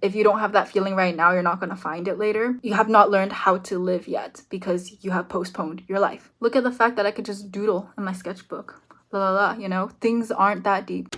If you don't have that feeling right now, you're not going to find it later. You have not learned how to live yet because you have postponed your life. Look at the fact that I could just doodle in my sketchbook. La la la, you know? Things aren't that deep.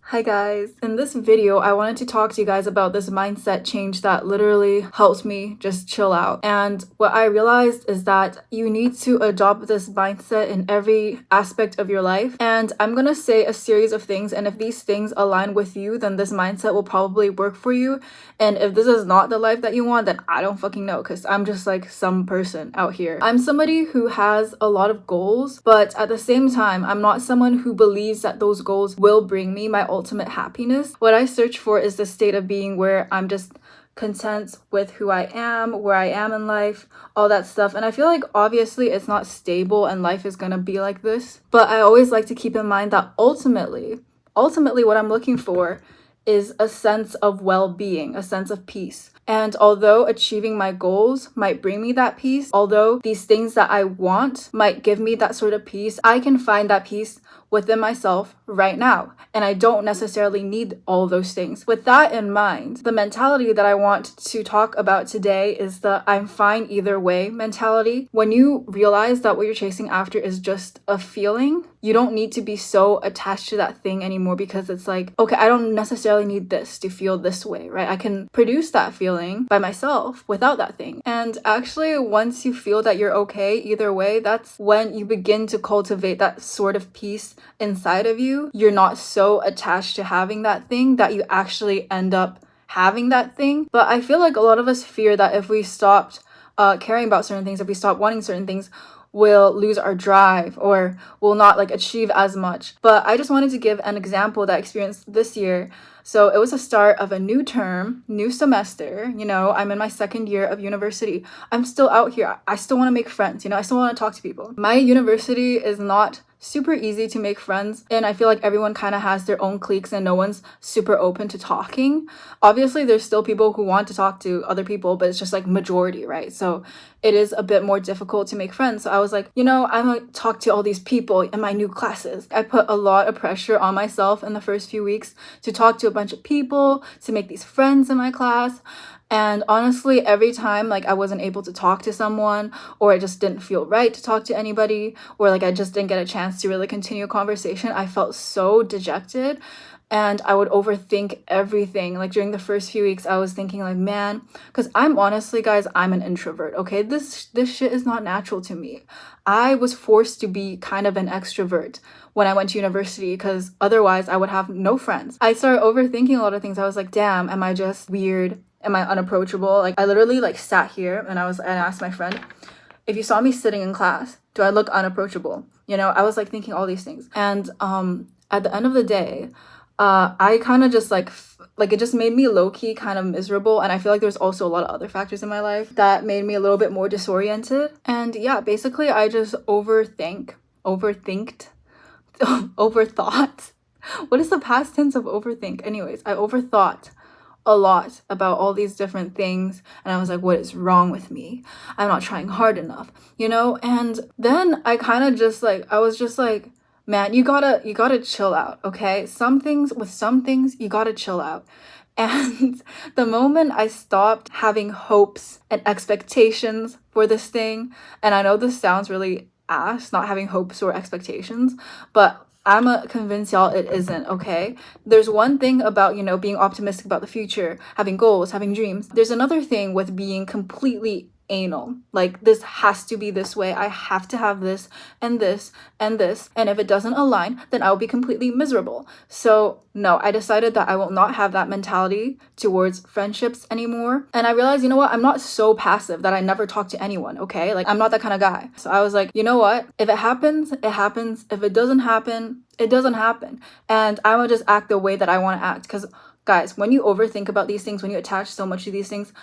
Hi guys, in this video I wanted to talk to you guys about this mindset change that literally helps me just chill out. And what I realized is that you need to adopt this mindset in every aspect of your life. And I'm gonna say a series of things, and if these things align with you, then this mindset will probably work for you. And if this is not the life that you want, then I don't fucking know, because I'm just like some person out here. I'm somebody who has a lot of goals, but at the same time I'm not someone who believes that those goals will bring me my ultimate happiness. What I search for is the state of being where I'm just content with who I am, where I am in life, all that stuff. And I feel like obviously it's not stable and life is gonna be like this, but I always like to keep in mind that ultimately what I'm looking for is a sense of well-being, a sense of peace. And although achieving my goals might bring me that peace, although these things that I want might give me that sort of peace, I can find that peace within myself right now. And I don't necessarily need all those things. With that in mind, the mentality that I want to talk about today is the I'm fine either way mentality. When you realize that what you're chasing after is just a feeling, you don't need to be so attached to that thing anymore, because it's like, okay, I don't necessarily need this to feel this way, right? I can produce that feeling by myself without that thing. And actually, once you feel that you're okay either way, that's when you begin to cultivate that sort of peace inside of you. You're not so attached to having that thing that you actually end up having that thing. But I feel like a lot of us fear that if we stopped caring about certain things, if we stop wanting certain things, we'll lose our drive or will not like achieve as much. But I just wanted to give an example that I experienced this year. So it was the start of a new term, new semester. You know, I'm in my second year of university. I'm still out here. I still want to make friends. You know, I still want to talk to people. My university is not super easy to make friends, and I feel like everyone kind of has their own cliques and no one's super open to talking. Obviously there's still people who want to talk to other people, but it's just like majority, right? So it is a bit more difficult to make friends. So I was like, you know, I'm gonna talk to all these people in my new classes. I put a lot of pressure on myself in the first few weeks to talk to a bunch of people, to make these friends in my class. And honestly, every time like I wasn't able to talk to someone, or it just didn't feel right to talk to anybody, or like I just didn't get a chance to really continue a conversation, I felt so dejected. And I would overthink everything. Like during the first few weeks, I was thinking like, man, because I'm honestly, guys, I'm an introvert, okay? This shit is not natural to me. I was forced to be kind of an extrovert when I went to university, because otherwise I would have no friends. I started overthinking a lot of things. I was like, damn, am I just weird? Am I unapproachable? Like I literally like sat here and I asked my friend, if you saw me sitting in class, do I look unapproachable? You know, I was like thinking all these things. And at the end of the day, I kind of just like it just made me low-key kind of miserable. And I feel like there's also a lot of other factors in my life that made me a little bit more disoriented. And yeah, basically I just overthinked, overthought. What is the past tense of overthink? Anyways, I overthought a lot about all these different things, and I was like, what is wrong with me? I'm not trying hard enough, you know? And then I kind of just like, I was just like, man, you gotta chill out, okay? Some things you gotta chill out. And the moment I stopped having hopes and expectations for this thing, and I know this sounds really ass, not having hopes or expectations, but I'm convinced y'all it isn't, okay? There's one thing about, you know, being optimistic about the future, having goals, having dreams. There's another thing with being completely anal. Like, this has to be this way. I have to have this and this and this. And if it doesn't align, then I'll be completely miserable. So no, I decided that I will not have that mentality towards friendships anymore. And I realized, you know what? I'm not so passive that I never talk to anyone, okay? Like, I'm not that kind of guy. So I was like, you know what? If it happens, it happens. If it doesn't happen, it doesn't happen. And I will just act the way that I want to act. Because guys, when you overthink about these things, when you attach so much to these things,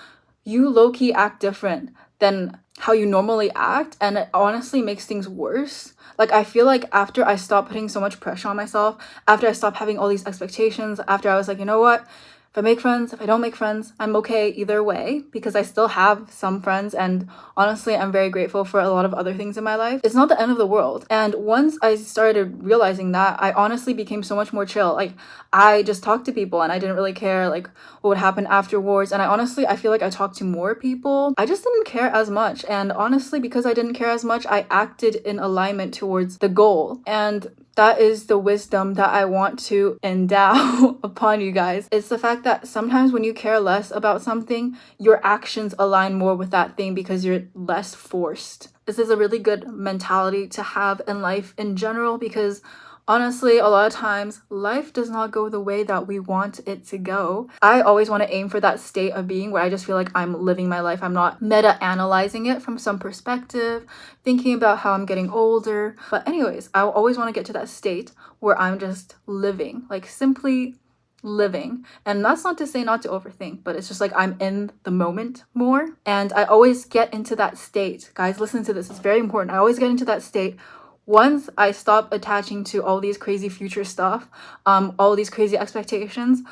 you low-key act different than how you normally act, and it honestly makes things worse. Like, I feel like after I stopped putting so much pressure on myself, after I stopped having all these expectations, after I was like, you know what, If I make friends, if I don't make friends, I'm okay either way because I still have some friends, and honestly, I'm very grateful for a lot of other things in my life. It's not the end of the world. And once I started realizing that, I honestly became so much more chill. Like, I just talked to people and I didn't really care like what would happen afterwards. And I feel like I talked to more people. I just didn't care as much. And honestly, because I didn't care as much, I acted in alignment towards the goal. And that is the wisdom that I want to endow upon you guys. It's the fact that sometimes when you care less about something, your actions align more with that thing because you're less forced. This is a really good mentality to have in life in general because honestly, a lot of times life does not go the way that we want it to go. I always want to aim for that state of being where I just feel like I'm living my life. I'm not meta analyzing it from some perspective, thinking about how I'm getting older. But anyways, I always want to get to that state where I'm just living, like simply living. And that's not to say not to overthink, but it's just like I'm in the moment more. And I always get into that state. Guys, listen to this. It's very important. I always get into that state once I stop attaching to all these crazy future stuff, all these crazy expectations.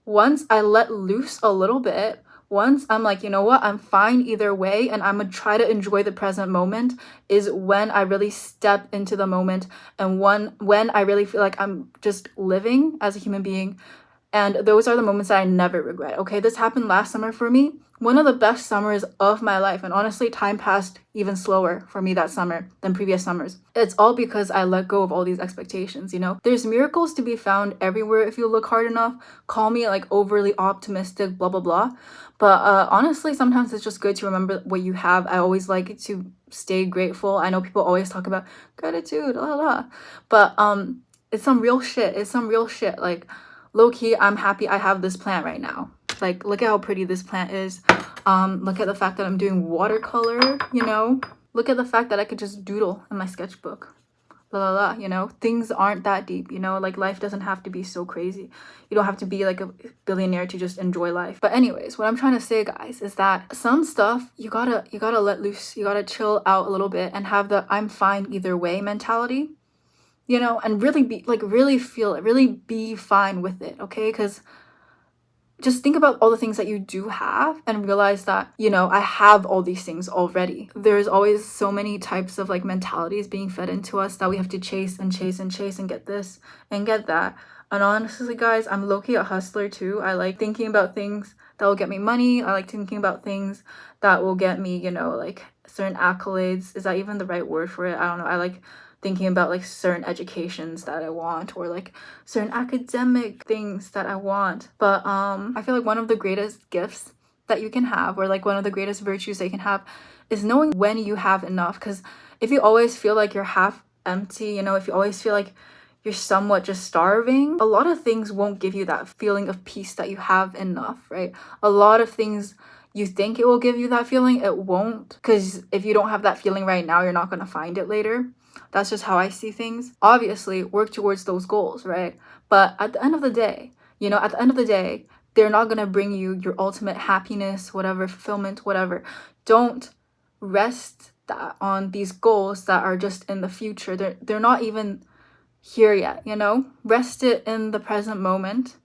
Once I let loose a little bit, once I'm like, you know what, I'm fine either way, and I'm gonna try to enjoy the present moment, is when I really step into the moment, and when I really feel like I'm just living as a human being. And those are the moments that I never regret. Okay, this happened last summer for me. One of the best summers of my life. And honestly, time passed even slower for me that summer than previous summers. It's all because I let go of all these expectations, you know? There's miracles to be found everywhere if you look hard enough. Call me like overly optimistic, blah, blah, blah. But honestly, sometimes it's just good to remember what you have. I always like to stay grateful. I know people always talk about gratitude, la, la. But it's some real shit. It's some real shit. Like, low-key, I'm happy I have this plant right now. Like, look at how pretty this plant is. Look at the fact that I'm doing watercolor, you know? Look at the fact that I could just doodle in my sketchbook. La la la, you know? Things aren't that deep, you know? Like, life doesn't have to be so crazy. You don't have to be like a billionaire to just enjoy life. But anyways, what I'm trying to say, guys, is that some stuff you gotta let loose. You gotta chill out a little bit and have the I'm fine either way mentality. You know, and really be like, really feel it, really be fine with it, okay? Because just think about all the things that you do have and realize that, you know, I have all these things already. There's always so many types of like mentalities being fed into us that we have to chase and chase and chase and get this and get that. And honestly, guys, I'm low-key a hustler too. I like thinking about things that will get me money. I like thinking about things that will get me, you know, like certain accolades. Is that even the right word for it? I don't know. I like thinking about like certain educations that I want or like certain academic things that I want. But I feel like one of the greatest gifts that you can have, or like one of the greatest virtues that you can have, is knowing when you have enough. Because if you always feel like you're half empty, you know, if you always feel like you're somewhat just starving, a lot of things won't give you that feeling of peace that you have enough, right? A lot of things you think it will give you that feeling, it won't. Because if you don't have that feeling right now, you're not going to find it later. That's just how I see things. Obviously, work towards those goals, right? But at the end of the day, you know, at the end of the day, they're not going to bring you your ultimate happiness, whatever, fulfillment, whatever. Don't rest that on these goals that are just in the future. They're not even here yet, you know? Rest it in the present moment.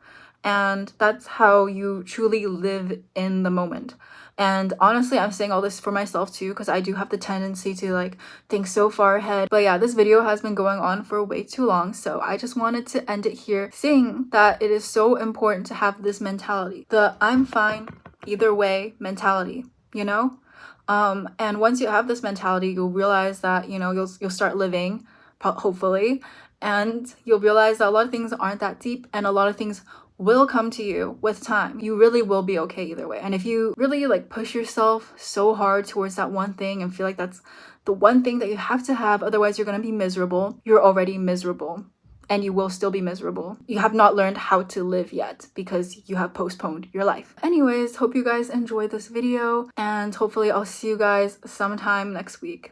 And that's how you truly live in the moment. And honestly, I'm saying all this for myself too, because I do have the tendency to like think so far ahead. But yeah, this video has been going on for way too long. So I just wanted to end it here saying that it is so important to have this mentality, the I'm fine either way mentality, you know? And once you have this mentality, you'll realize that, you know, you'll start living, hopefully, and you'll realize that a lot of things aren't that deep and a lot of things will come to you with time. You really will be okay either way. And if you really like push yourself so hard towards that one thing and feel like that's the one thing that you have to have, otherwise you're going to be miserable, you're already miserable. And you will still be miserable. You have not learned how to live yet because you have postponed your life. Anyways, hope you guys enjoyed this video and hopefully I'll see you guys sometime next week.